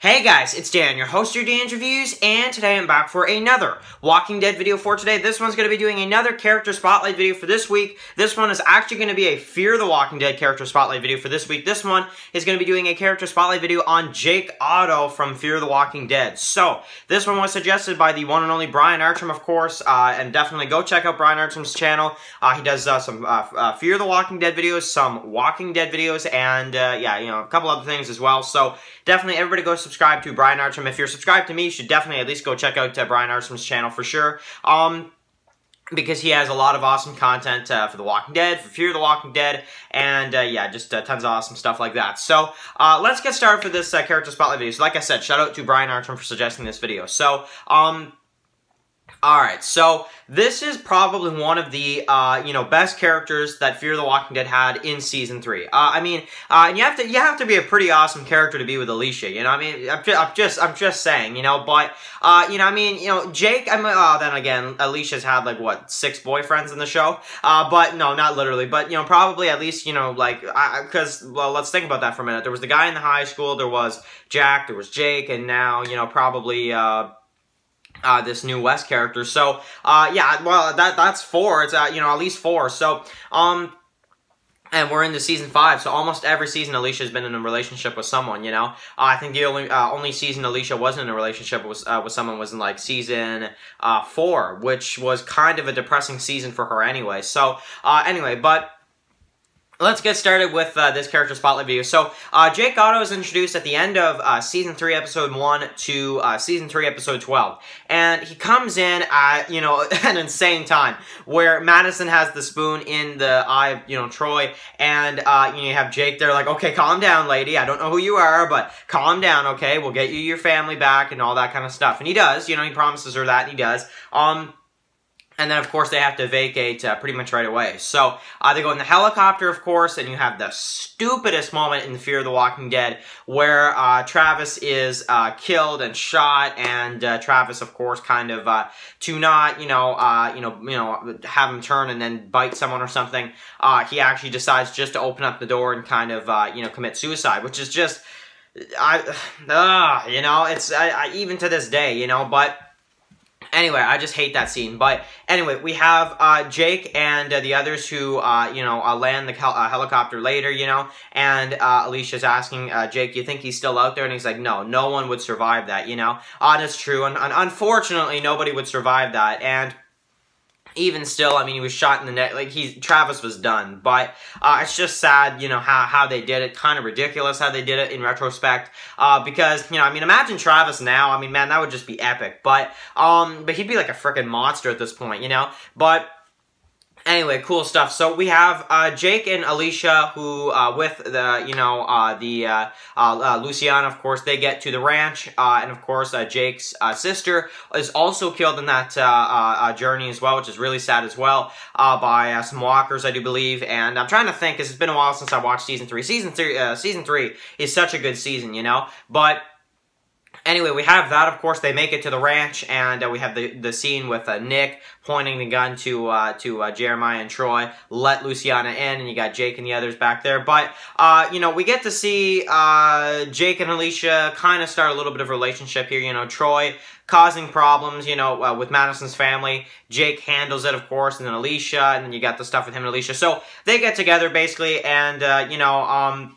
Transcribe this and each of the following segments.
Hey guys, it's Dan, your host of your Dan's Reviews, and today I'm back for another Walking Dead video for today. This one's going to be doing another character spotlight video for this week. This one is actually going to be a Fear the Walking Dead character spotlight video for this week. This one is going to be doing a character spotlight video on Jake Otto from Fear the Walking Dead. So, this one was suggested by the one and only Brian Artrim, of course, and definitely go check out Brian Artrim's channel. He does some Fear the Walking Dead videos, some Walking Dead videos, and yeah, you know, a couple other things as well. So, definitely everybody go subscribe to Brian Artrim. If you're subscribed to me, you should definitely at least go check out Brian Artrim's channel for sure. Because he has a lot of awesome content for The Walking Dead, for Fear the Walking Dead, and yeah, just tons of awesome stuff like that. So, let's get started for this character spotlight video. So, like I said, shout out to Brian Artrim for suggesting this video. So, alright, so this is probably one of the, you know, best characters that Fear the Walking Dead had in Season 3. I mean, and you have to be a pretty awesome character to be with Alicia, you know, I mean, I'm just saying, you know, but, you know, I mean, you know, Jake, then again, Alicia's had, like, what, 6 boyfriends in the show? But, no, not literally, but, you know, probably at least, you know, like, because, well, let's think about that for a minute. There was the guy in the high school, there was Jack, there was Jake, and now, you know, probably, this new West character. So, yeah, well, that's 4. It's, you know, at least 4. So, and we're into Season 5, so almost every season Alicia's been in a relationship with someone, you know? I think the only season Alicia wasn't in a relationship with someone was in, like, Season 4, which was kind of a depressing season for her anyway. So, anyway, but let's get started with this character spotlight video. So, Jake Otto is introduced at the end of Season 3, Episode 1 to Season 3, Episode 12. And he comes in at, you know, an insane time, where Madison has the spoon in the eye of, you know, Troy, and, you know, you have Jake there like, okay, calm down, lady, I don't know who you are, but calm down, okay, we'll get you your family back, and all that kind of stuff. And he does, you know, he promises her that, and he does. And then, of course, they have to vacate pretty much right away. So, they go in the helicopter, of course, and you have the stupidest moment in Fear the Walking Dead where Travis is killed and shot, and Travis, of course, kind of to not, you know, have him turn and then bite someone or something. He actually decides just to open up the door and kind of, you know, commit suicide, which is just, you know, it's even to this day, you know, but. Anyway, I just hate that scene. But anyway, we have Jake and the others who, you know, land the helicopter later, you know, and Alicia's asking Jake, you think he's still out there? And he's like, no, no one would survive that, you know. That's true, and unfortunately, nobody would survive that, and even still, I mean, he was shot in the neck, like, Travis was done, but, it's just sad, you know, how they did it, kind of ridiculous how they did it in retrospect, because, you know, I mean, imagine Travis now, I mean, man, that would just be epic, but he'd be like a freaking monster at this point, you know, but anyway, cool stuff. So we have Jake and Alicia, who with the, you know, Luciana, of course, they get to the ranch, and of course Jake's sister is also killed in that journey as well, which is really sad as well, by some walkers, I do believe. And I'm trying to think, because it's been a while since I watched Season 3. Season 3 is such a good season, you know, but anyway, we have that, of course, they make it to the ranch, and we have the scene with Nick pointing the gun to Jeremiah and Troy, let Luciana in, and you got Jake and the others back there. But, you know, we get to see Jake and Alicia kind of start a little bit of a relationship here, you know, Troy causing problems, you know, with Madison's family. Jake handles it, of course, and then Alicia, and then you got the stuff with him and Alicia. So, they get together, basically, and, you know,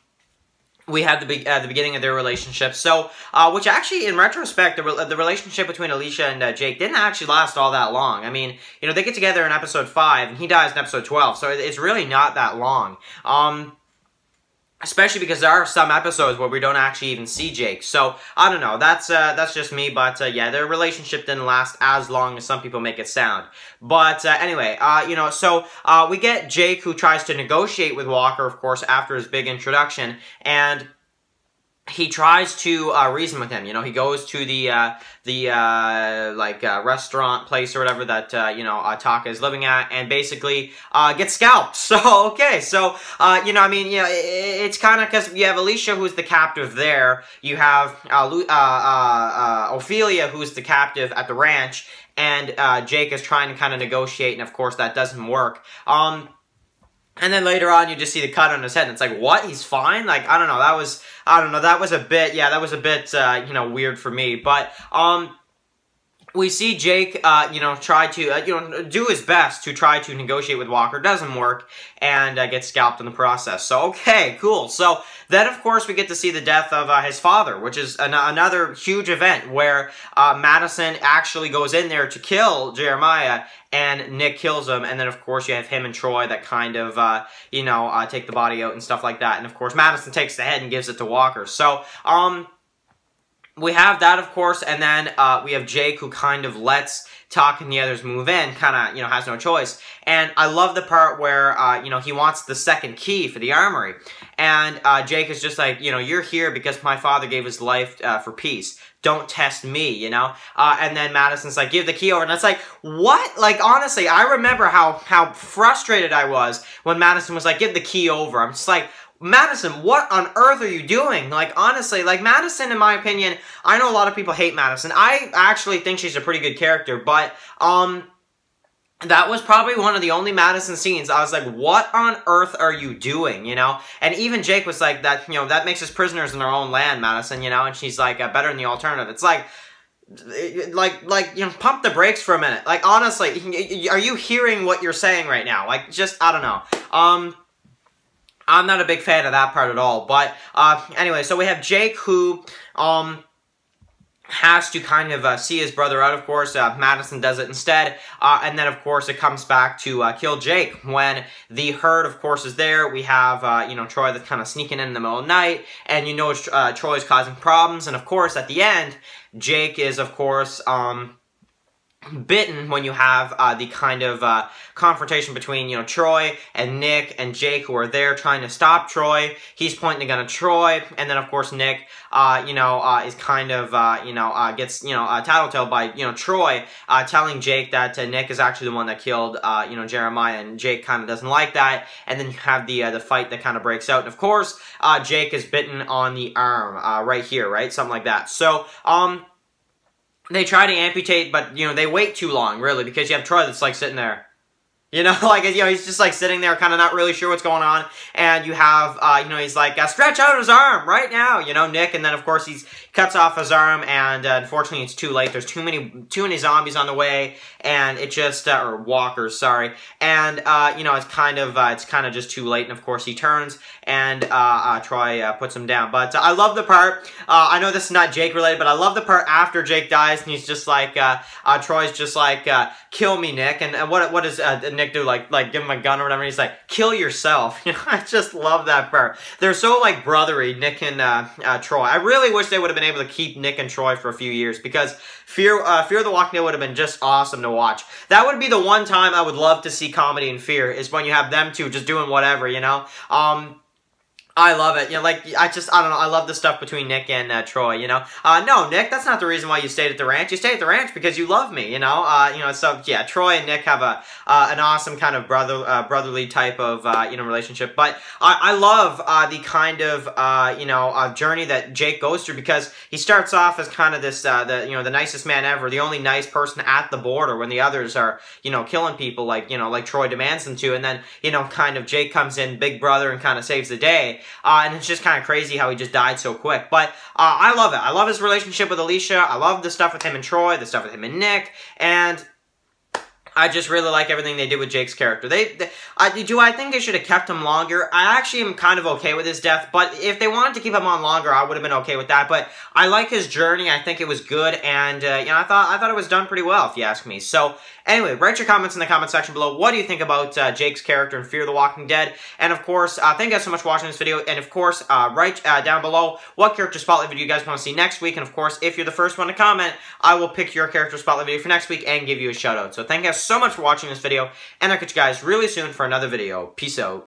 we had the beginning of their relationship, so, which actually, in retrospect, the relationship between Alicia and Jake didn't actually last all that long. I mean, you know, they get together in Episode 5, and he dies in Episode 12, so it's really not that long. Especially because there are some episodes where we don't actually even see Jake. So, I don't know, that's just me, but, yeah, their relationship didn't last as long as some people make it sound. But, anyway, you know, so, we get Jake, who tries to negotiate with Walker, of course, after his big introduction, and he tries to reason with him. You know, he goes to the restaurant place or whatever that you know, Taka is living at, and basically gets scalped. So okay, so you know, I mean, you know, it's kind of because you have Alicia, who's the captive there. You have Ophelia, who's the captive at the ranch, and Jake is trying to kind of negotiate, and of course that doesn't work. And then later on, you just see the cut on his head, and it's like, what? He's fine? Like, I don't know. That was a bit, yeah, that was a bit, you know, weird for me. But, we see Jake, you know, try to, you know, do his best to try to negotiate with Walker. Doesn't work, and gets scalped in the process. So, okay, cool. So, then, of course, we get to see the death of his father, which is another huge event where Madison actually goes in there to kill Jeremiah, and Nick kills him. And then, of course, you have him and Troy that kind of, you know, take the body out and stuff like that. And, of course, Madison takes the head and gives it to Walker. So, we have that, of course, and then we have Jake, who kind of lets Tuck and the others move in, kind of, you know, has no choice. And I love the part where, you know, he wants the second key for the armory. And Jake is just like, you know, you're here because my father gave his life for peace. Don't test me, you know? And then Madison's like, give the key over. And it's like, what? Like, honestly, I remember how frustrated I was when Madison was like, give the key over. I'm just like, Madison, what on earth are you doing? Like, honestly, like, Madison, in my opinion, I know a lot of people hate Madison. I actually think she's a pretty good character, but, that was probably one of the only Madison scenes I was like, what on earth are you doing, you know? And even Jake was like, that, you know, that makes us prisoners in our own land, Madison, you know? And she's like, better than the alternative. It's like, you know, pump the brakes for a minute. Like, honestly, are you hearing what you're saying right now? Like, just, I don't know. I'm not a big fan of that part at all. But, anyway, so we have Jake who, has to kind of see his brother out, of course. Madison does it instead. And then, of course, it comes back to kill Jake. When the herd, of course, is there, we have, you know, Troy that's kind of sneaking in the middle of the night. And you know Troy's causing problems. And, of course, at the end, Jake is, of course, bitten when you have the kind of confrontation between, you know, Troy and Nick and Jake, who are there trying to stop Troy. He's pointing the gun at Troy, and then, of course, Nick, you know, is kind of, you know, gets, you know, tattletaled by, you know, Troy, telling Jake that Nick is actually the one that killed, you know, Jeremiah, and Jake kind of doesn't like that, and then you have the fight that kind of breaks out, and, of course, Jake is bitten on the arm, right here, right? Something like that. So, they try to amputate, but, you know, they wait too long, really, because you have Troy that's, like, sitting there. You know, like, you know, he's just, like, sitting there, kind of not really sure what's going on, and you have, you know, he's like, stretch out his arm right now, you know, Nick, and then, of course, he cuts off his arm, and, unfortunately, it's too late. There's too many zombies on the way, and it just, or walkers, sorry, and, you know, it's kind of just too late, and, of course, he turns, and, Troy, puts him down, but, I love the part, I know this is not Jake-related, but I love the part after Jake dies, and he's just like, Troy's just like, kill me, Nick, and what does, Nick do, like give him a gun or whatever, and he's like, kill yourself. You know, I just love that part. They're so, like, brothery, Nick and Troy. I really wish they would have been able to keep Nick and Troy for a few years, because Fear the Walking Dead would have been just awesome to watch. That would be the one time I would love to see comedy in Fear, is when you have them two just doing whatever, you know? I love it. You know, like, I don't know, I love the stuff between Nick and Troy, you know? No, Nick, that's not the reason why you stayed at the ranch. You stayed at the ranch because you love me, you know? So, yeah, Troy and Nick have an awesome kind of brotherly type of, you know, relationship. But I love the kind of, you know, journey that Jake goes through, because he starts off as kind of this, you know, the nicest man ever, the only nice person at the border when the others are, you know, killing people like, you know, like Troy demands them to. And then, you know, kind of Jake comes in, big brother, and kind of saves the day. And it's just kind of crazy how he just died so quick. But I love it. I love his relationship with Alicia. I love the stuff with him and Troy, the stuff with him and Nick. And I just really like everything they did with Jake's character. Do I think they should have kept him longer? I actually am kind of okay with his death, but if they wanted to keep him on longer, I would have been okay with that. But I like his journey. I think it was good, and you know, I thought it was done pretty well, if you ask me. So anyway, write your comments in the comment section below. What do you think about Jake's character in Fear the Walking Dead? And of course, thank you guys so much for watching this video. And of course, write down below what character spotlight video you guys want to see next week. And of course, if you're the first one to comment, I will pick your character spotlight video for next week and give you a shout out. So thank you guys so much for watching this video, and I'll catch you guys really soon for another video. Peace out.